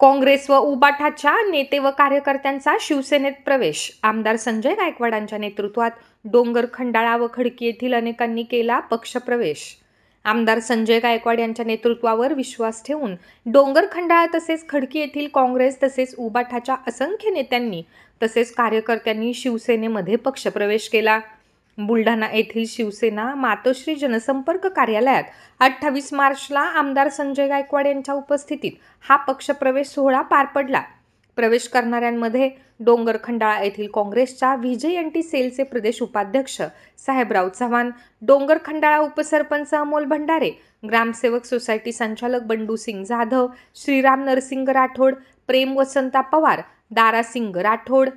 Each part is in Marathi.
काँग्रेस व उबाठाच्या नेते व कार्यकर्त्यांचा शिवसेनेत प्रवेश. आमदार संजय गायकवाडांच्या नेतृत्वात डोंगर, खंडाळा व खडकी येथील अनेकांनी केला पक्षप्रवेश. आमदार संजय गायकवाड यांच्या नेतृत्वावर विश्वास ठेवून डोंगर, खंडाळा तसेच खडकी येथील काँग्रेस तसेच उबाठाच्या असंख्य नेत्यांनी तसेच कार्यकर्त्यांनी शिवसेनेमध्ये पक्षप्रवेश केला. बुलढाणा येथील शिवसेना मातोश्री जनसंपर्क कार्यालयात 28 मार्चला आमदार संजय गायकवाड यांच्या उपस्थितीत हा पक्षप्रवेश सोहळा पार पडला. प्रवेश करणाऱ्यांमध्ये डोंगर, खंडाळा येथील काँग्रेसच्या व्हीजेएनटी सेलचे प्रदेश उपाध्यक्ष साहेबराव चव्हाण, डोंगर, खंडाळा उपसरपंच अमोल भंडारे, ग्रामसेवक सोसायटी संचालक बंडू सिंग जाधव, श्रीराम नरसिंग राठोड, प्रेम वसंता पवार, दारासिंग राठोड,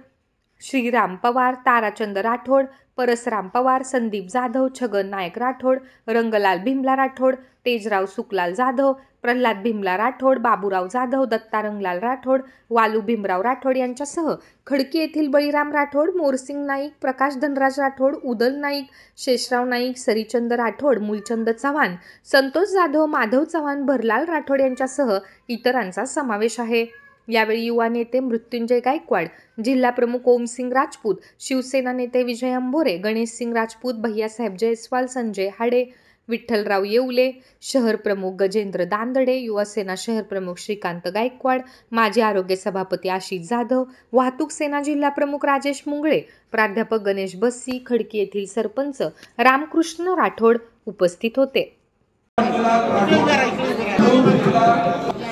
श्रीराम पवार, ताराचंद राठोड, परसराम पवार, संदीप जाधव, छगन नायक राठोड, रंगलाल भीमला राठोड, तेजराव सुखलाल जाधव, प्रल्हाद भीमला राठोड, बाबूराव जाधव, दत्ता रंगलाल राठोड, वालू भीमराव राठोड यांच्यासह खडकी येथील बळीराम राठोड, मोरसिंग नाईक, प्रकाश धनराज राठोड, उदल नाईक, शेषराव नाईक, सरीचंद राठोड, मूलचंद चव्हाण, संतोष जाधव, माधव चव्हाण, भरलाल राठोड यांच्यासह इतरांचा समावेश आहे. यावेळी युवा नेते मृत्युंजय गायकवाड, जिल्हा प्रमुख ओमसिंग राजपूत, शिवसेना नेते विजय अंभोरे, गणेशसिंग राजपूत, भैयासाहेब जयस्वाल, संजय हाडे, विठ्ठलराव येवले, शहर प्रमुख गजेंद्र दांदडे, युवासेना शहर प्रमुख श्रीकांत गायकवाड, माजी आरोग्य सभापती आशिष जाधव, वाहतूक सेना जिल्हा प्रमुख राजेश मुंगळे, प्राध्यापक गणेश बस्सी, खडकी येथील सरपंच रामकृष्ण राठोड उपस्थित होते.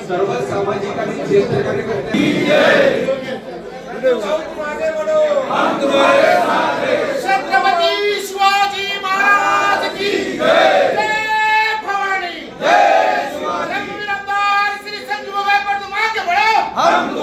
सर्व सामाजिक आणि ज्येष्ठ कार्यकर्ते हम तुम्हारे साथ हैं. छत्रपती शिवाजी महाराज की जय. जय भवानी. जय शिवाजी. श्री संजीव गायकवाड तुम आगे बढ़ो. हम